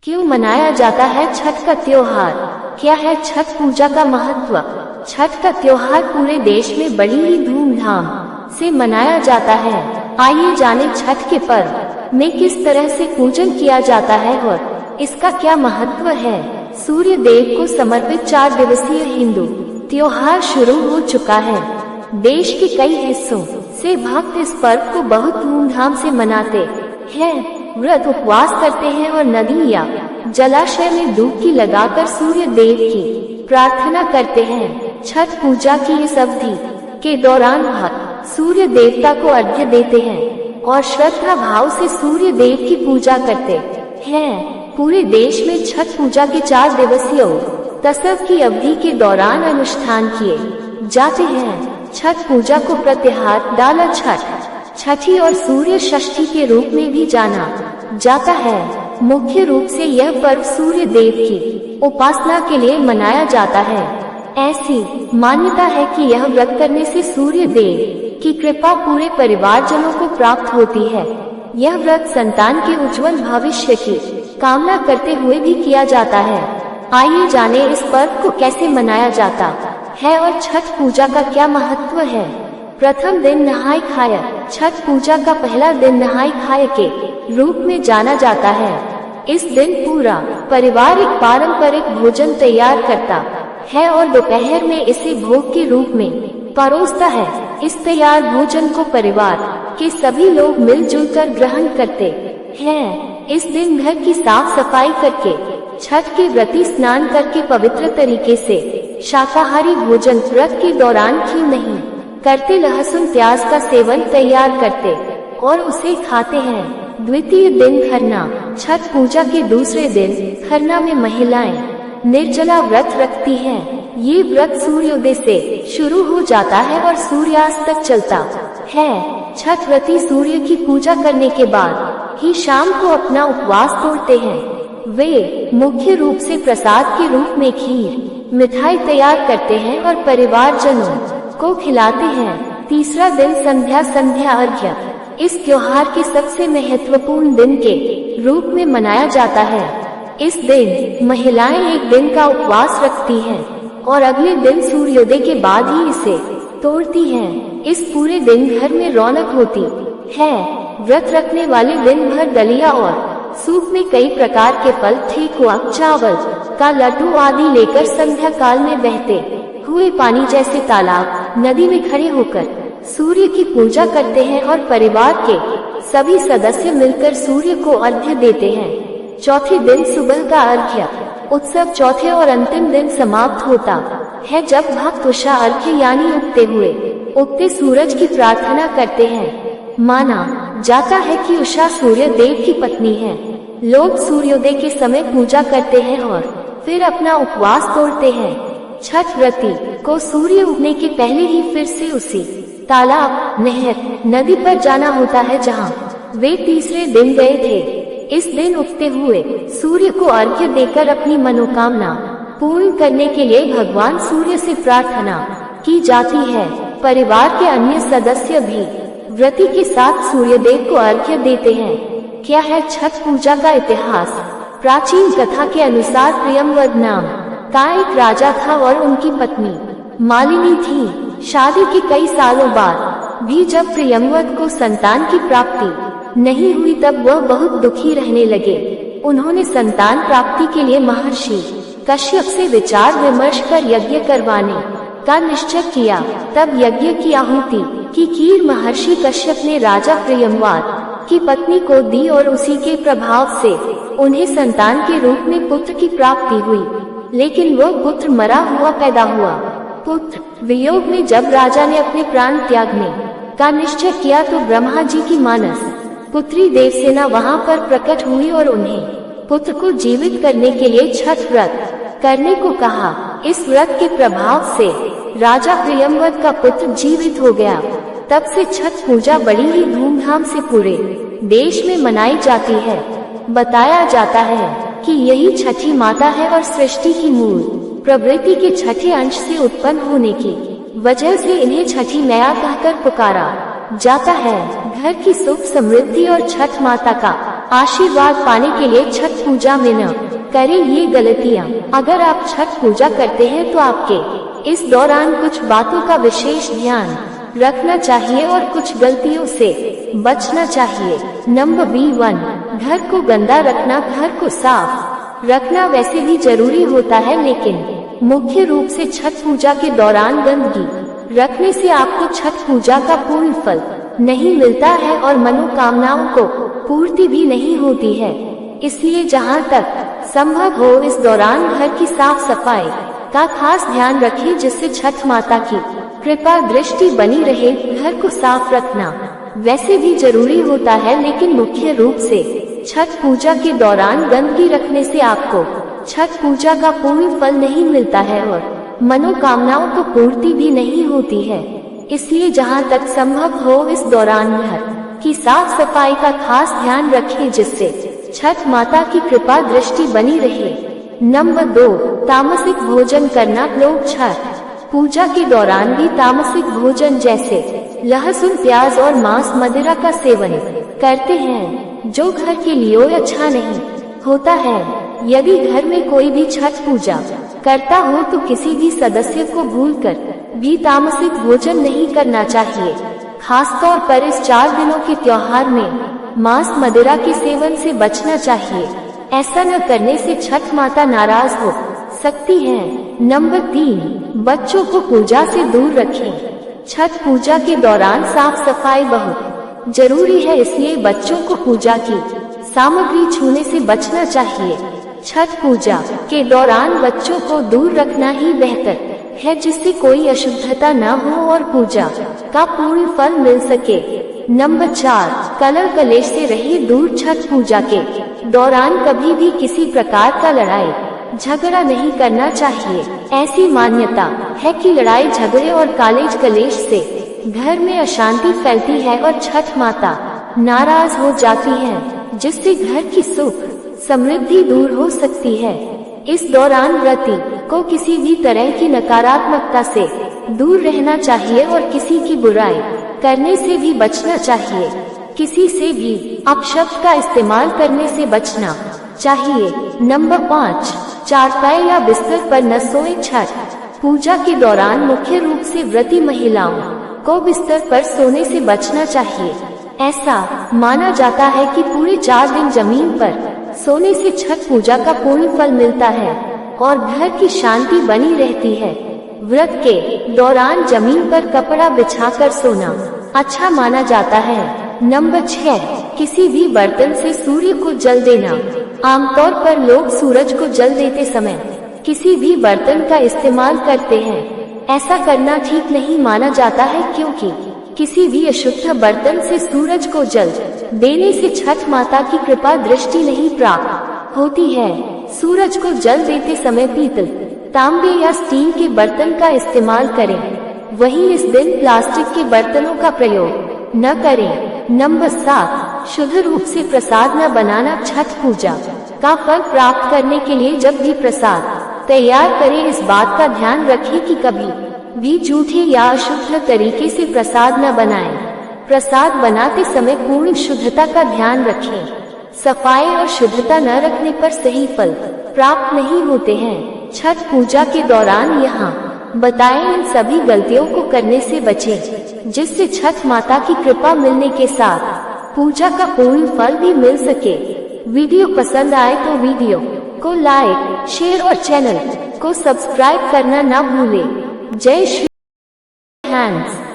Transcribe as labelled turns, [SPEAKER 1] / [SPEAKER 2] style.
[SPEAKER 1] क्यों मनाया जाता है छठ का त्योहार? क्या है छठ पूजा का महत्व? छठ का त्योहार पूरे देश में बड़ी ही धूमधाम से मनाया जाता है। आइए जाने छठ के पर्व में किस तरह से पूजन किया जाता है और इसका क्या महत्व है। सूर्य देव को समर्पित 4 दिवसीय हिंदू त्योहार शुरू हो चुका है। देश के कई हिस्सों से भक्त इस पर्व को बहुत धूमधाम से मनाते हैं, व्रत उपवास करते हैं और नदी या जलाशय में डुबकी लगाकर सूर्य देव की प्रार्थना करते हैं। छठ पूजा की इस अवधि के दौरान भक्त सूर्य देवता को अर्घ्य देते हैं और श्रद्धा भाव से सूर्य देव की पूजा करते हैं। पूरे देश में छठ पूजा के 4 दिवसीय उत्सव की अवधि के दौरान अनुष्ठान किए जाते हैं। छठ पूजा को प्रतिहार डाला छठी और सूर्य षष्ठी के रूप में भी जाना जाता है। मुख्य रूप से यह पर्व सूर्य देव की उपासना के लिए मनाया जाता है। ऐसी मान्यता है कि यह व्रत करने से सूर्य देव की कृपा पूरे परिवारजनों को प्राप्त होती है। यह व्रत संतान के उज्जवल भविष्य की कामना करते हुए भी किया जाता है। आइए जाने इस पर्व को कैसे मनाया जाता है और छठ पूजा का क्या महत्व है। प्रथम दिन नहाय खाय। छठ पूजा का पहला दिन नहाय खाय के रूप में जाना जाता है। इस दिन पूरा परिवार एक पारंपरिक भोजन तैयार करता है और दोपहर में इसे भोग के रूप में परोसता है। इस तैयार भोजन को परिवार के सभी लोग मिलजुल कर ग्रहण करते हैं। इस दिन घर की साफ सफाई करके छठ के व्रती स्नान करके पवित्र तरीके से शाकाहारी भोजन व्रत के दौरान घी नहीं करते लहसुन प्याज का सेवन तैयार करते और उसे खाते हैं। द्वितीय दिन खरना। छठ पूजा के दूसरे दिन खरना में महिलाएं निर्जला व्रत रखती हैं। ये व्रत सूर्योदय से शुरू हो जाता है और सूर्यास्त तक चलता है। छठ व्रती सूर्य की पूजा करने के बाद ही शाम को अपना उपवास तोड़ते हैं। वे मुख्य रूप से प्रसाद के रूप में खीर मिठाई तैयार करते हैं और परिवारजनों को खिलाते हैं। तीसरा दिन संध्या अर्घ्य। इस त्योहार के सबसे महत्वपूर्ण दिन के रूप में मनाया जाता है। इस दिन महिलाएं एक दिन का उपवास रखती हैं और अगले दिन सूर्योदय के बाद ही इसे तोड़ती हैं। इस पूरे दिन घर में रौनक होती है। व्रत रखने वाले दिन भर दलिया और सूप में कई प्रकार के फल, ठेकुआ, चावल का लड्डू आदि लेकर संध्या काल में बहते हुए पानी जैसे तालाब, नदी में खड़े होकर सूर्य की पूजा करते हैं और परिवार के सभी सदस्य मिलकर सूर्य को अर्घ्य देते हैं। चौथे दिन सुबह का अर्घ्य उत्सव चौथे और अंतिम दिन समाप्त होता है जब भक्त उषा अर्घ्य यानी उगते सूरज की प्रार्थना करते हैं। माना जाता है कि उषा सूर्य देव की पत्नी है। लोग सूर्योदय के समय पूजा करते हैं और फिर अपना उपवास तोड़ते हैं। छठ व्रती को सूर्य उगने के पहले ही फिर से उसी तालाब, नहर, नदी पर जाना होता है जहां वे तीसरे दिन गए थे। इस दिन उगते हुए सूर्य को अर्घ्य देकर अपनी मनोकामना पूर्ण करने के लिए भगवान सूर्य से प्रार्थना की जाती है। परिवार के अन्य सदस्य भी व्रती के साथ सूर्यदेव को अर्घ्य देते हैं। क्या है छठ पूजा का इतिहास? प्राचीन कथा के अनुसार प्रियंवद नाम का एक राजा था और उनकी पत्नी मालिनी थी। शादी के कई सालों बाद भी जब प्रियंवद को संतान की प्राप्ति नहीं हुई तब वह बहुत दुखी रहने लगे। उन्होंने संतान प्राप्ति के लिए महर्षि कश्यप से विचार विमर्श कर यज्ञ करवाने का निश्चय किया। तब यज्ञ की आहुति की खीर महर्षि कश्यप ने राजा प्रियंवद की पत्नी को दी और उसी के प्रभाव से उन्हें संतान के रूप में पुत्र की प्राप्ति हुई। लेकिन वह पुत्र मरा हुआ पैदा हुआ। पुत्र वियोग में जब राजा ने अपने प्राण त्यागने का निश्चय किया तो ब्रह्मा जी की मानस पुत्री देवसेना वहां पर प्रकट हुई और उन्हें पुत्र को जीवित करने के लिए छठ व्रत करने को कहा। इस व्रत के प्रभाव से राजा प्रियंवद का पुत्र जीवित हो गया। तब से छठ पूजा बड़ी ही धूमधाम से पूरे देश में मनाई जाती है। बताया जाता है कि यही छठी माता है और सृष्टि की मूल प्रवृत्ति के छठे अंश से उत्पन्न होने की वजह से इन्हें छठी मैया कहकर पुकारा जाता है। घर की सुख समृद्धि और छठ माता का आशीर्वाद पाने के लिए छठ पूजा में न करें ये गलतियाँ। अगर आप छठ पूजा करते हैं तो आपके इस दौरान कुछ बातों का विशेष ध्यान रखना चाहिए और कुछ गलतियों से बचना चाहिए। नंबर 1, घर को गंदा रखना। घर को साफ रखना वैसे भी जरूरी होता है, लेकिन मुख्य रूप से छठ पूजा के दौरान गंदगी रखने से आपको छठ पूजा का पूर्ण फल नहीं मिलता है और मनोकामनाओं को पूर्ति भी नहीं होती है। इसलिए जहाँ तक संभव हो इस दौरान घर की साफ सफाई का खास ध्यान रखें, जिससे छठ माता की कृपा दृष्टि बनी रहे। घर को साफ रखना वैसे भी जरूरी होता है, लेकिन मुख्य रूप से छठ पूजा के दौरान गंदगी रखने से आपको छठ पूजा का पूर्ण फल नहीं मिलता है और मनोकामनाओं को पूर्ति भी नहीं होती है। इसलिए जहाँ तक संभव हो इस दौरान घर की साफ सफाई का खास ध्यान रखें, जिससे छठ माता की कृपा दृष्टि बनी रहे। नंबर 2, तामसिक भोजन करना। लोग छठ पूजा के दौरान भी तामसिक भोजन जैसे लहसुन, प्याज और मांस मदिरा का सेवन करते हैं, जो घर के लिए अच्छा नहीं होता है। यदि घर में कोई भी छठ पूजा करता हो तो किसी भी सदस्य को भूलकर भी तामसिक भोजन नहीं करना चाहिए। खासतौर पर इस 4 दिनों के त्योहार में मांस मदिरा के सेवन से बचना चाहिए। ऐसा न करने से छठ माता नाराज हो सकती हैं। नंबर 3, बच्चों को पूजा से दूर रखें। छठ पूजा के दौरान साफ सफाई बहुत जरूरी है, इसलिए बच्चों को पूजा की सामग्री छूने से बचना चाहिए। छठ पूजा के दौरान बच्चों को दूर रखना ही बेहतर है, जिससे कोई अशुद्धता न हो और पूजा का पूर्ण फल मिल सके। नंबर 4, कलह कलेश से रहिए दूर। छठ पूजा के दौरान कभी भी किसी प्रकार का लड़ाई झगड़ा नहीं करना चाहिए। ऐसी मान्यता है कि लड़ाई झगड़े और कलेश कलेश से घर में अशांति फैलती है और छठ माता नाराज हो जाती है, जिससे घर की सुख समृद्धि दूर हो सकती है। इस दौरान व्रती को किसी भी तरह की नकारात्मकता से दूर रहना चाहिए और किसी की बुराई करने से भी बचना चाहिए। किसी से भी अपशब्द का इस्तेमाल करने से बचना चाहिए। नंबर 5, चारपाई या बिस्तर पर न सोए। छठ पूजा के दौरान मुख्य रूप से व्रती महिलाओं को बिस्तर पर सोने से बचना चाहिए। ऐसा माना जाता है कि पूरे 4 दिन जमीन पर सोने से छठ पूजा का पूर्ण फल मिलता है और घर की शांति बनी रहती है। व्रत के दौरान जमीन पर कपड़ा बिछाकर सोना अच्छा माना जाता है। नंबर 6, किसी भी बर्तन से सूर्य को जल देना। आमतौर पर लोग सूरज को जल देते समय किसी भी बर्तन का इस्तेमाल करते हैं। ऐसा करना ठीक नहीं माना जाता है, क्योंकि किसी भी अशुद्ध बर्तन से सूरज को जल देने से छठ माता की कृपा दृष्टि नहीं प्राप्त होती है। सूरज को जल देते समय पीतल, तांबे या स्टील के बर्तन का इस्तेमाल करें। वहीं इस दिन प्लास्टिक के बर्तनों का प्रयोग न करें। नंबर 7, शुद्ध रूप से प्रसाद न बनाना। छठ पूजा का फल प्राप्त करने के लिए जब भी प्रसाद तैयार करें, इस बात का ध्यान रखें कि कभी भी झूठे या अशुद्ध तरीके से प्रसाद न बनाएं। प्रसाद बनाते समय पूर्ण शुद्धता का ध्यान रखें। सफाई और शुद्धता न रखने पर सही फल प्राप्त नहीं होते हैं। छठ पूजा के दौरान यहाँ बताएं इन सभी गलतियों को करने से बचें, जिससे छठ माता की कृपा मिलने के साथ पूजा का पूर्ण फल भी मिल सके। वीडियो पसंद आए तो वीडियो को लाइक, शेयर और चैनल को सब्सक्राइब करना ना भूलें। जय श्री हैंड्स।